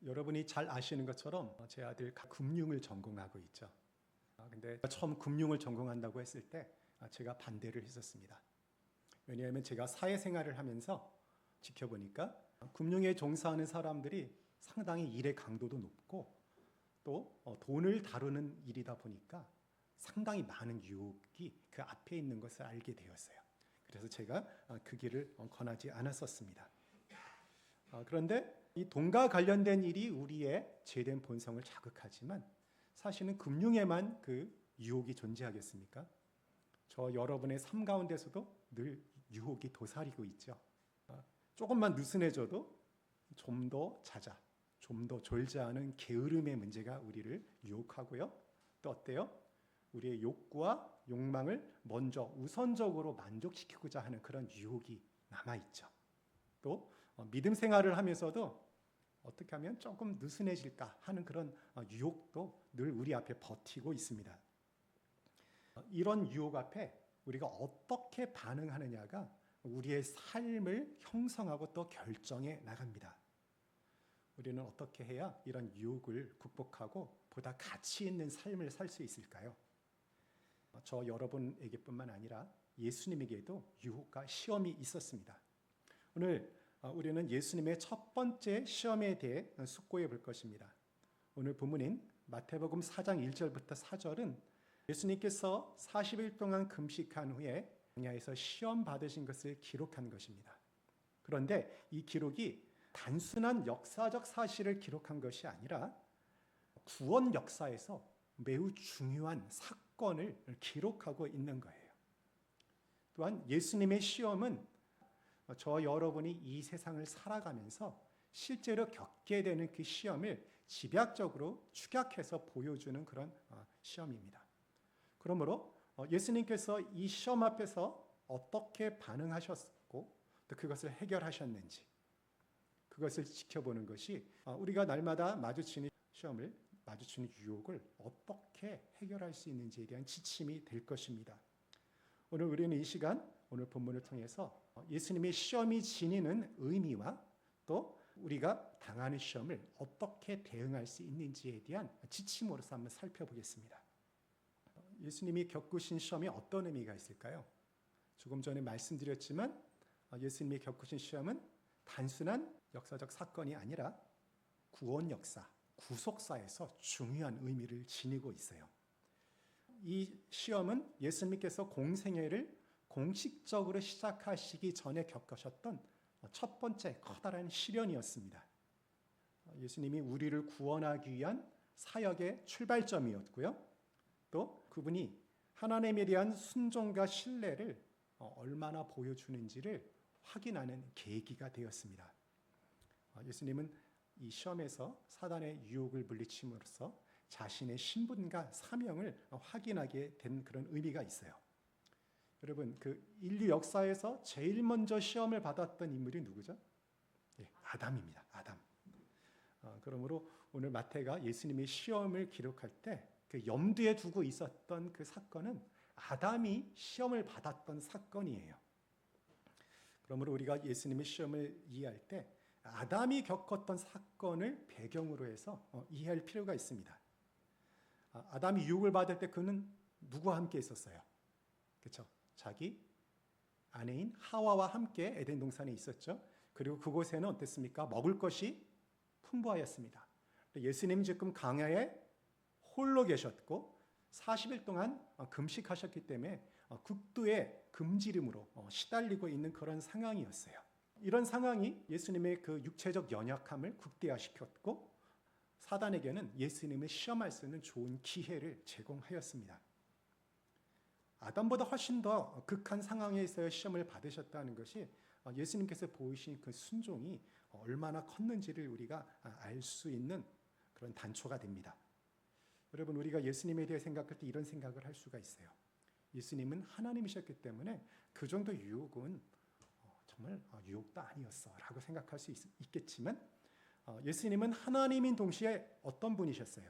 여러분이 잘 아시는 것처럼 제 아들 금융을 전공하고 있죠. 근데 처음 금융을 전공한다고 했을 때 제가 반대를 했었습니다. 왜냐하면 제가 사회생활을 하면서 지켜보니까 금융에 종사하는 사람들이 상당히 일의 강도도 높고 또 돈을 다루는 일이다 보니까 상당히 많은 유혹이 그 앞에 있는 것을 알게 되었어요. 그래서 제가 그 길을 권하지 않았었습니다. 그런데 이 돈과 관련된 일이 우리의 죄된 본성을 자극하지만 사실은 금융에만 그 유혹이 존재하겠습니까? 저 여러분의 삶 가운데서도 늘 유혹이 도사리고 있죠. 조금만 느슨해져도 좀 더 자자, 좀 더 졸자하는 게으름의 문제가 우리를 유혹하고요. 또 어때요? 우리의 욕구와 욕망을 먼저 우선적으로 만족시키고자 하는 그런 유혹이 남아있죠. 또 믿음 생활을 하면서도 어떻게 하면 조금 느슨해질까 하는 그런 유혹도 늘 우리 앞에 버티고 있습니다. 이런 유혹 앞에 우리가 어떻게 반응하느냐가 우리의 삶을 형성하고 또 결정해 나갑니다. 우리는 어떻게 해야 이런 유혹을 극복하고 보다 가치 있는 삶을 살 수 있을까요? 저 여러분에게뿐만 아니라 예수님에게도 유혹과 시험이 있었습니다. 오늘 우리는 예수님의 첫 번째 시험에 대해 숙고해 볼 것입니다. 오늘 본문인 마태복음 4장 1절부터 4절은 예수님께서 40일 동안 금식한 후에 광야에서 시험 받으신 것을 기록한 것입니다. 그런데 이 기록이 단순한 역사적 사실을 기록한 것이 아니라 구원 역사에서 매우 중요한 사건을 기록하고 있는 거예요. 또한 예수님의 시험은 저 여러분이 이 세상을 살아가면서 실제로 겪게 되는 그 시험을 집약적으로 축약해서 보여주는 그런 시험입니다. 그러므로 예수님께서 이 시험 앞에서 어떻게 반응하셨고 또 그것을 해결하셨는지 그것을 지켜보는 것이 우리가 날마다 마주치는 시험을 마주치는 유혹을 어떻게 해결할 수 있는지에 대한 지침이 될 것입니다. 오늘 우리는 이 시간 오늘 본문을 통해서 예수님의 시험이 지니는 의미와 또 우리가 당하는 시험을 어떻게 대응할 수 있는지에 대한 지침으로서 한번 살펴보겠습니다. 예수님이 겪으신 시험이 어떤 의미가 있을까요? 조금 전에 말씀드렸지만 예수님이 겪으신 시험은 단순한 역사적 사건이 아니라 구원 역사, 구속사에서 중요한 의미를 지니고 있어요. 이 시험은 예수님께서 공생애를 공식적으로 시작하시기 전에 겪으셨던 첫 번째 커다란 시련이었습니다. 예수님이 우리를 구원하기 위한 사역의 출발점이었고요. 또 그분이 하나님에 대한 순종과 신뢰를 얼마나 보여주는지를 확인하는 계기가 되었습니다. 예수님은 이 시험에서 사단의 유혹을 물리침으로써 자신의 신분과 사명을 확인하게 된 그런 의미가 있어요. 여러분, 그 인류 역사에서 제일 먼저 시험을 받았던 인물이 누구죠? 아담입니다. 아담. 그러므로 오늘 마태가 예수님의 시험을 기록할 때 그 염두에 두고 있었던 그 사건은 아담이 시험을 받았던 사건이에요. 그러므로 우리가 예수님의 시험을 이해할 때 아담이 겪었던 사건을 배경으로 해서 이해할 필요가 있습니다. 아담이 유혹을 받을 때 그는 누구와 함께 있었어요? 그렇죠? 자기 아내인 하와와 함께 에덴 동산에 있었죠. 그리고 그곳에는 어땠습니까? 먹을 것이 풍부하였습니다. 예수님은 지금 광야에 홀로 계셨고 40일 동안 금식하셨기 때문에 극도의 금지름으로 시달리고 있는 그런 상황이었어요. 이런 상황이 예수님의 그 육체적 연약함을 극대화시켰고 사단에게는 예수님을 시험할 수 있는 좋은 기회를 제공하였습니다. 아담보다 훨씬 더 극한 상황에서의 시험을 받으셨다는 것이 예수님께서 보이신 그 순종이 얼마나 컸는지를 우리가 알 수 있는 그런 단초가 됩니다. 여러분, 우리가 예수님에 대해 생각할 때 이런 생각을 할 수가 있어요. 예수님은 하나님이셨기 때문에 그 정도 유혹은 정말 유혹도 아니었어 라고 생각할 수 있겠지만 예수님은 하나님인 동시에 어떤 분이셨어요?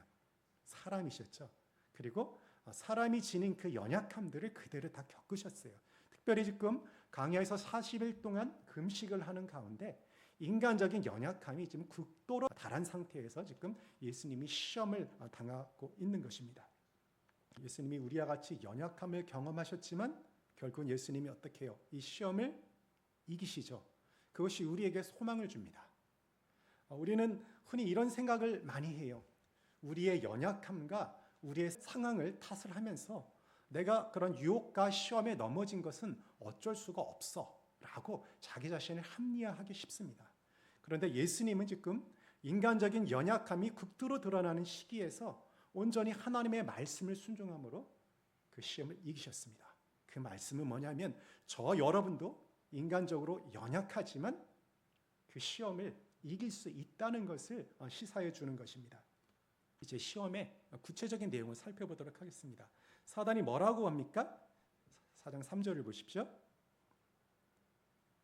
사람이셨죠. 그리고 사람이 지닌 그 연약함들을 그대로 다 겪으셨어요. 특별히 지금 광야에서 40일 동안 금식을 하는 가운데 인간적인 연약함이 지금 극도로 달한 상태에서 지금 예수님이 시험을 당하고 있는 것입니다. 예수님이 우리와 같이 연약함을 경험하셨지만 결국은 예수님이 어떻게 해요? 이 시험을 이기시죠. 그것이 우리에게 소망을 줍니다. 우리는 흔히 이런 생각을 많이 해요. 우리의 연약함과 우리의 상황을 탓을 하면서 내가 그런 유혹과 시험에 넘어진 것은 어쩔 수가 없어 라고 자기 자신을 합리화하기 쉽습니다. 그런데 예수님은 지금 인간적인 연약함이 극도로 드러나는 시기에서 온전히 하나님의 말씀을 순종함으로 그 시험을 이기셨습니다. 그 말씀은 뭐냐면 저 여러분도 인간적으로 연약하지만 그 시험을 이길 수 있다는 것을 시사해 주는 것입니다. 이제 시험의 구체적인 내용을 살펴보도록 하겠습니다. 사단이 뭐라고 합니까? 4장 3절을 보십시오.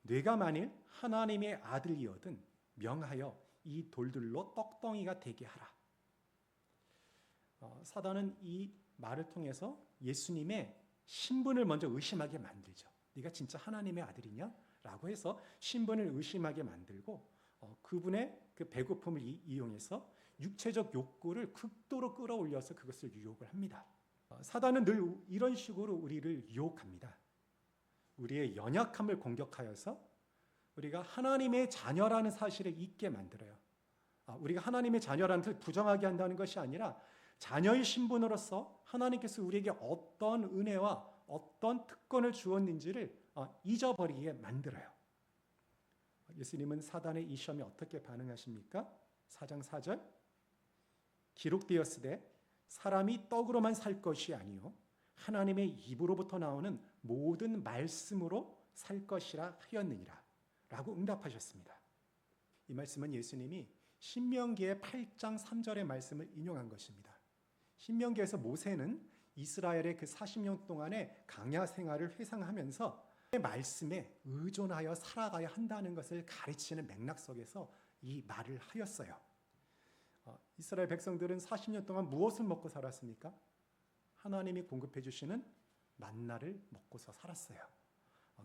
네가 만일 하나님의 아들이거든 명하여 이 돌들로 떡덩이가 되게 하라. 사단은 이 말을 통해서 예수님의 신분을 먼저 의심하게 만들죠. 네가 진짜 하나님의 아들이냐? 라고 해서 신분을 의심하게 만들고 그분의 그 배고픔을 이용해서 육체적 욕구를 극도로 끌어올려서 그것을 유혹을 합니다. 사단은 늘 이런 식으로 우리를 유혹합니다. 우리의 연약함을 공격하여서 우리가 하나님의 자녀라는 사실을 잊게 만들어요. 우리가 하나님의 자녀라는 것을 부정하게 한다는 것이 아니라 자녀의 신분으로서 하나님께서 우리에게 어떤 은혜와 어떤 특권을 주었는지를 잊어버리게 만들어요. 예수님은 사단의 이 시험에 어떻게 반응하십니까? 4장 4절 기록되었으되 사람이 떡으로만 살 것이 아니요 하나님의 입으로부터 나오는 모든 말씀으로 살 것이라 하였느니라 라고 응답하셨습니다. 이 말씀은 예수님이 신명기의 8장 3절의 말씀을 인용한 것입니다. 신명기에서 모세는 이스라엘의 그 40년 동안의 광야 생활을 회상하면서 말씀에 의존하여 살아가야 한다는 것을 가르치는 맥락 속에서 이 말을 하였어요. 이스라엘 백성들은 40년 동안 무엇을 먹고 살았습니까? 하나님이 공급해 주시는 만나를 먹고서 살았어요.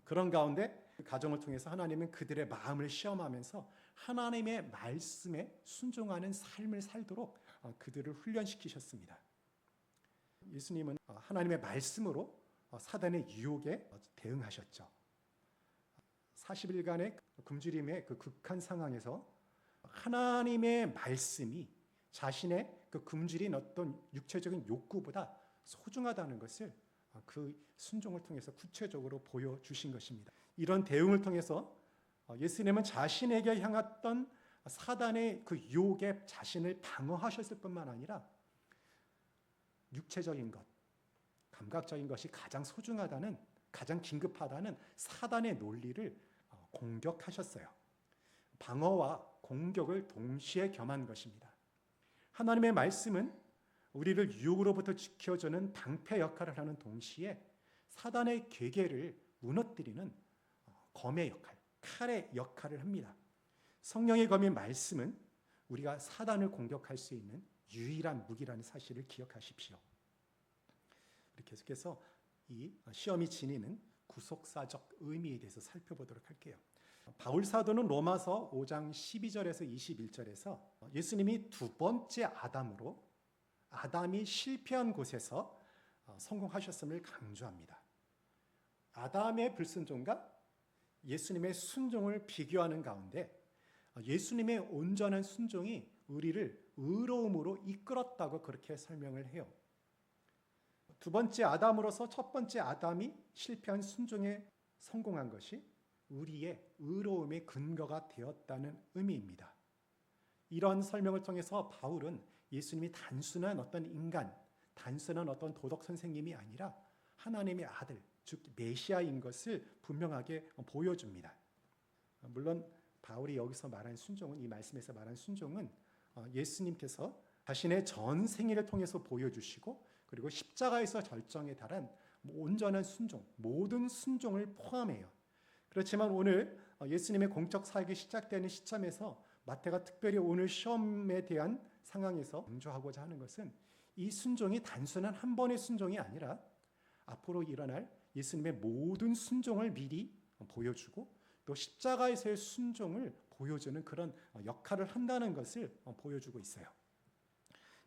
그런 가운데 그 가정을 통해서 하나님은 그들의 마음을 시험하면서 하나님의 말씀에 순종하는 삶을 살도록 그들을 훈련시키셨습니다. 예수님은 하나님의 말씀으로 사단의 유혹에 대응하셨죠. 40일간의 굶주림의 그 극한 상황에서 하나님의 말씀이 자신의 그 굶주린 어떤 육체적인 욕구보다 소중하다는 것을 그 순종을 통해서 구체적으로 보여주신 것입니다. 이런 대응을 통해서 예수님은 자신에게 향했던 사단의 그 유혹에 자신을 방어하셨을 뿐만 아니라 육체적인 것, 감각적인 것이 가장 소중하다는, 가장 긴급하다는 사단의 논리를 공격하셨어요. 방어와 공격을 동시에 겸한 것입니다. 하나님의 말씀은 우리를 유혹으로부터 지켜주는 방패 역할을 하는 동시에 사단의 괴계를 무너뜨리는 검의 역할, 칼의 역할을 합니다. 성령의 검인 말씀은 우리가 사단을 공격할 수 있는 유일한 무기라는 사실을 기억하십시오. 계속해서 이 시험이 지니는 구속사적 의미에 대해서 살펴보도록 할게요. 바울 사도는 로마서 5장 12절에서 21절에서 예수님이 두 번째 아담으로 아담이 실패한 곳에서 성공하셨음을 강조합니다. 아담의 불순종과 예수님의 순종을 비교하는 가운데 예수님의 온전한 순종이 우리를 의로움으로 이끌었다고 그렇게 설명을 해요. 두 번째 아담으로서 첫 번째 아담이 실패한 순종에 성공한 것이 우리의 의로움의 근거가 되었다는 의미입니다. 이런 설명을 통해서 바울은 예수님이 단순한 어떤 인간, 단순한 어떤 도덕 선생님이 아니라 하나님의 아들, 즉 메시아인 것을 분명하게 보여줍니다. 물론 바울이 여기서 말한 순종은, 이 말씀에서 말한 순종은 예수님께서 자신의 전 생애를 통해서 보여주시고 그리고 십자가에서 절정에 달한 온전한 순종, 모든 순종을 포함해요. 그렇지만 오늘 예수님의 공적 사역이 시작되는 시점에서 마태가 특별히 오늘 시험에 대한 상황에서 강조하고자 하는 것은 이 순종이 단순한 한 번의 순종이 아니라 앞으로 일어날 예수님의 모든 순종을 미리 보여주고 또 십자가에서의 순종을 보여주는 그런 역할을 한다는 것을 보여주고 있어요.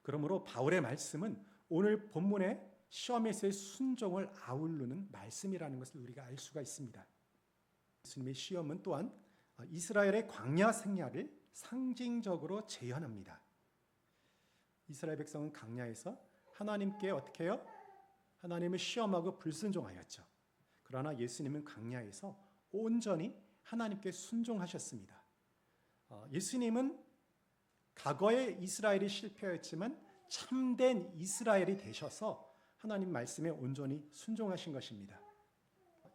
그러므로 바울의 말씀은 오늘 본문의 시험에서의 순종을 아우르는 말씀이라는 것을 우리가 알 수가 있습니다. 예수님의 시험은 또한 이스라엘의 광야 생활을 상징적으로 재현합니다. 이스라엘 백성은 광야에서 하나님께 어떻게 해요? 하나님을 시험하고 불순종하였죠. 그러나 예수님은 광야에서 온전히 하나님께 순종하셨습니다. 예수님은 과거에 이스라엘이 실패했지만 참된 이스라엘이 되셔서 하나님 말씀에 온전히 순종하신 것입니다.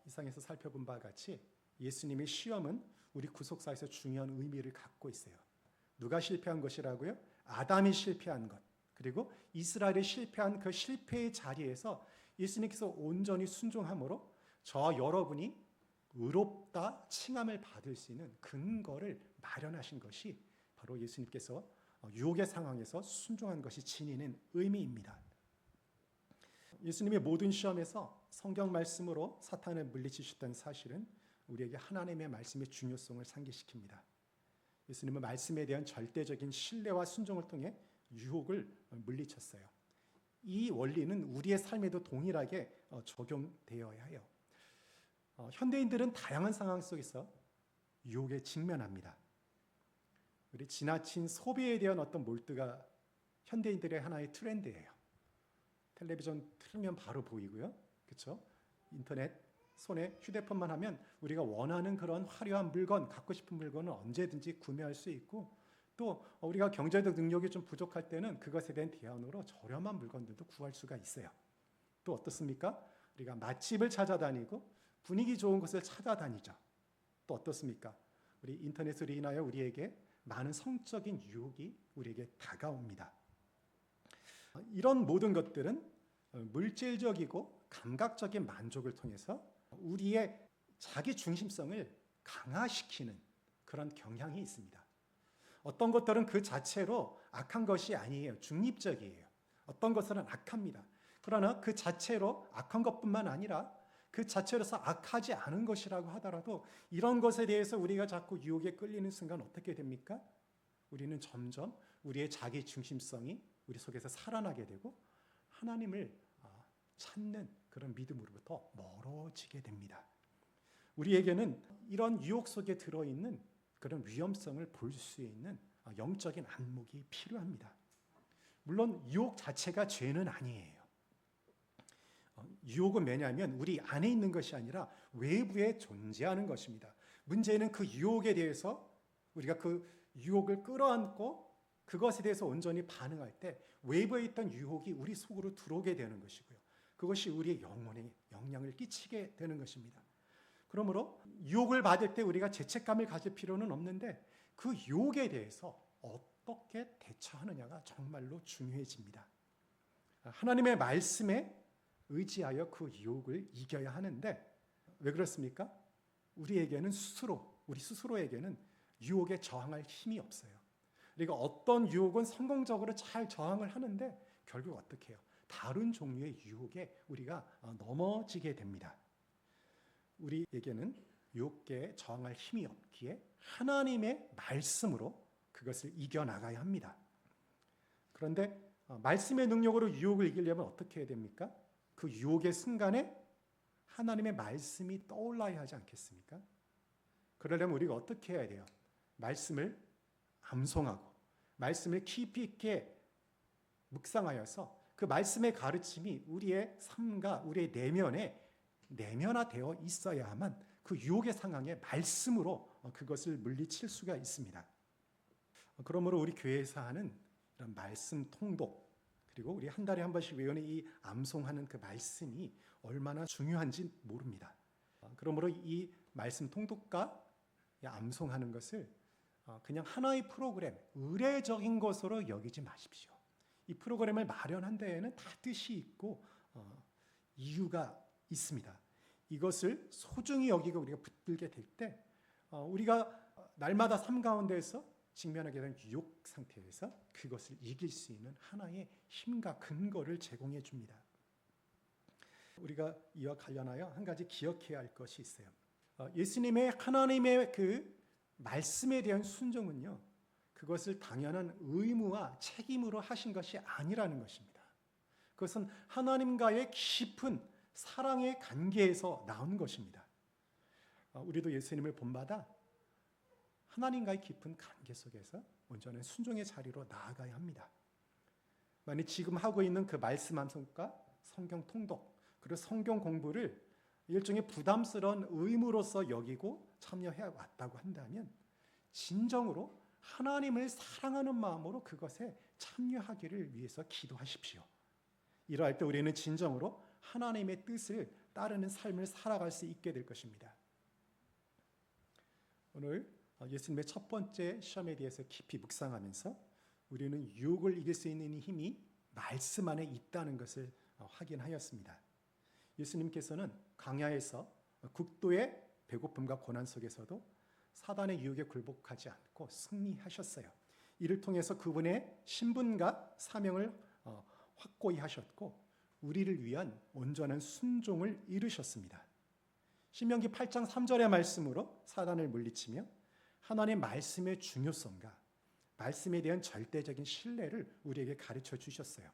이상에서 살펴본 바와 같이 예수님의 시험은 우리 구속사에서 중요한 의미를 갖고 있어요. 누가 실패한 것이라고요? 아담이 실패한 것. 그리고 이스라엘이 실패한 그 실패의 자리에서 예수님께서 온전히 순종함으로 저와 여러분이 의롭다 칭함을 받을 수 있는 근거를 마련하신 것이 바로 예수님께서 유혹의 상황에서 순종한 것이 지니는 의미입니다. 예수님의 모든 시험에서 성경 말씀으로 사탄을 물리치셨다는 사실은 우리에게 하나님의 말씀의 중요성을 상기시킵니다. 예수님은 말씀에 대한 절대적인 신뢰와 순종을 통해 유혹을 물리쳤어요. 이 원리는 우리의 삶에도 동일하게 적용되어야 해요. 현대인들은 다양한 상황 속에서 유혹에 직면합니다. 우리 지나친 소비에 대한 어떤 몰두가 현대인들의 하나의 트렌드예요. 텔레비전 틀면 바로 보이고요. 그렇죠? 인터넷 손에 휴대폰만 하면 우리가 원하는 그런 화려한 물건, 갖고 싶은 물건을 언제든지 구매할 수 있고, 또 우리가 경제적 능력이 좀 부족할 때는 그것에 대한 대안으로 저렴한 물건들도 구할 수가 있어요. 또 어떻습니까? 우리가 맛집을 찾아다니고 분위기 좋은 곳을 찾아다니죠. 또 어떻습니까? 우리 인터넷으로 인하여 우리에게 많은 성적인 유혹이 우리에게 다가옵니다. 이런 모든 것들은 물질적이고 감각적인 만족을 통해서 우리의 자기 중심성을 강화시키는 그런 경향이 있습니다. 어떤 것들은 그 자체로 악한 것이 아니에요. 중립적이에요. 어떤 것들은 악합니다. 그러나 그 자체로 악한 것뿐만 아니라 그 자체로서 악하지 않은 것이라고 하더라도 이런 것에 대해서 우리가 자꾸 유혹에 끌리는 순간 어떻게 됩니까? 우리는 점점 우리의 자기 중심성이 우리 속에서 살아나게 되고 하나님을 찾는 그런 믿음으로부터 멀어지게 됩니다. 우리에게는 이런 유혹 속에 들어있는 그런 위험성을 볼 수 있는 영적인 안목이 필요합니다. 물론 유혹 자체가 죄는 아니에요. 유혹은 뭐냐면 우리 안에 있는 것이 아니라 외부에 존재하는 것입니다. 문제는 그 유혹에 대해서 우리가 그 유혹을 끌어안고 그것에 대해서 온전히 반응할 때 외부에 있던 유혹이 우리 속으로 들어오게 되는 것이고요. 그것이 우리의 영혼에 영향을 끼치게 되는 것입니다. 그러므로 유혹을 받을 때 우리가 죄책감을 가질 필요는 없는데 그 유혹에 대해서 어떻게 대처하느냐가 정말로 중요해집니다. 하나님의 말씀에 의지하여 그 유혹을 이겨야 하는데 왜 그렇습니까? 우리 스스로에게는 유혹에 저항할 힘이 없어요. 그러니까 어떤 유혹은 성공적으로 잘 저항을 하는데 결국 어떻게 해요? 다른 종류의 유혹에 우리가 넘어지게 됩니다. 우리에게는 유혹에 저항할 힘이 없기에 하나님의 말씀으로 그것을 이겨나가야 합니다. 그런데 말씀의 능력으로 유혹을 이기려면 어떻게 해야 됩니까? 그 유혹의 순간에 하나님의 말씀이 떠올라야 하지 않겠습니까? 그러려면 우리가 어떻게 해야 돼요? 말씀을 암송하고 말씀을 깊이 있게 묵상하여서 그 말씀의 가르침이 우리의 삶과 우리의 내면에 내면화되어 있어야만 그 유혹의 상황에 말씀으로 그것을 물리칠 수가 있습니다. 그러므로 우리 교회에서 하는 이런 말씀 통독, 그리고 우리 한 달에 한 번씩 외우는 이 암송하는 그 말씀이 얼마나 중요한지 모릅니다. 그러므로 이 말씀 통독과 암송하는 것을 그냥 하나의 프로그램, 의례적인 것으로 여기지 마십시오. 이 프로그램을 마련한 데에는 다 뜻이 있고 이유가 있습니다. 이것을 소중히 여기고 우리가 붙들게 될 때 우리가 날마다 삶 가운데에서 직면하게 되는 유혹 상태에서 그것을 이길 수 있는 하나의 힘과 근거를 제공해 줍니다. 우리가 이와 관련하여 한 가지 기억해야 할 것이 있어요. 예수님의 하나님의 그 말씀에 대한 순종은요, 그것을 당연한 의무와 책임으로 하신 것이 아니라는 것입니다. 그것은 하나님과의 깊은 사랑의 관계에서 나온 것입니다. 우리도 예수님을 본받아 하나님과의 깊은 관계 속에서 온전한 순종의 자리로 나아가야 합니다. 만약 지금 하고 있는 그 말씀 암송과 성경 통독, 그리고 성경 공부를 일종의 부담스러운 의무로서 여기고 참여해 왔다고 한다면 진정으로 하나님을 사랑하는 마음으로 그것에 참여하기를 위해서 기도하십시오. 이러할 때 우리는 진정으로 하나님의 뜻을 따르는 삶을 살아갈 수 있게 될 것입니다. 오늘 예수님의 첫 번째 시험에 대해서 깊이 묵상하면서 우리는 유혹을 이길 수 있는 힘이 말씀 안에 있다는 것을 확인하였습니다. 예수님께서는 광야에서 극도의 배고픔과 고난 속에서도 사단의 유혹에 굴복하지 않고 승리하셨어요. 이를 통해서 그분의 신분과 사명을 확고히 하셨고 우리를 위한 온전한 순종을 이루셨습니다. 신명기 8장 3절의 말씀으로 사단을 물리치며 하나님의 말씀의 중요성과 말씀에 대한 절대적인 신뢰를 우리에게 가르쳐 주셨어요.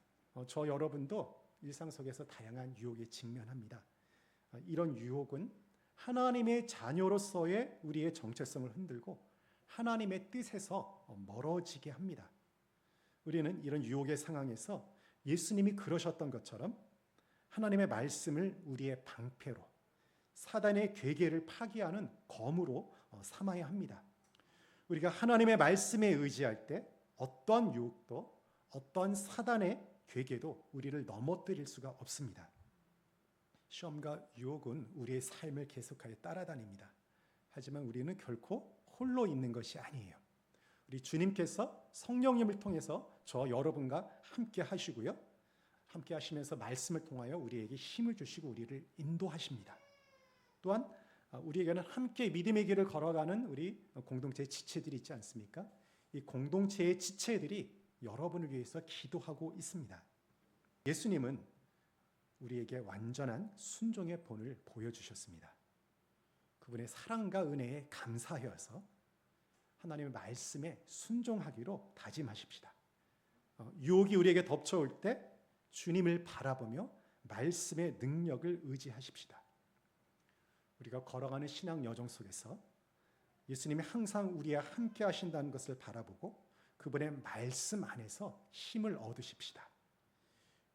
저 여러분도 일상 속에서 다양한 유혹에 직면합니다. 이런 유혹은 하나님의 자녀로서의 우리의 정체성을 흔들고 하나님의 뜻에서 멀어지게 합니다. 우리는 이런 유혹의 상황에서 예수님이 그러셨던 것처럼 하나님의 말씀을 우리의 방패로 사단의 괴계를 파괴하는 검으로 삼아야 합니다. 우리가 하나님의 말씀에 의지할 때 어떤 유혹도 어떤 사단의 괴계도 우리를 넘어뜨릴 수가 없습니다. 시험과 유혹은 우리의 삶을 계속하여 따라다닙니다. 하지만 우리는 결코 홀로 있는 것이 아니에요. 우리 주님께서 성령님을 통해서 저 여러분과 함께 하시고요. 함께 하시면서 말씀을 통하여 우리에게 힘을 주시고 우리를 인도하십니다. 또한 우리에게는 함께 믿음의 길을 걸어가는 우리 공동체의 지체들이 있지 않습니까? 이 공동체의 지체들이 여러분을 위해서 기도하고 있습니다. 예수님은 우리에게 완전한 순종의 본을 보여주셨습니다. 그분의 사랑과 은혜에 감사하여서 하나님의 말씀에 순종하기로 다짐하십시다. 유혹이 우리에게 덮쳐올 때 주님을 바라보며 말씀의 능력을 의지하십시다. 우리가 걸어가는 신앙 여정 속에서 예수님이 항상 우리와 함께 하신다는 것을 바라보고 그분의 말씀 안에서 힘을 얻으십시다.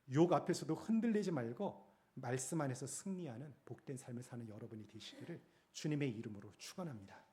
유혹 앞에서도 흔들리지 말고 말씀 안에서 승리하는 복된 삶을 사는 여러분이 되시기를 주님의 이름으로 축원합니다.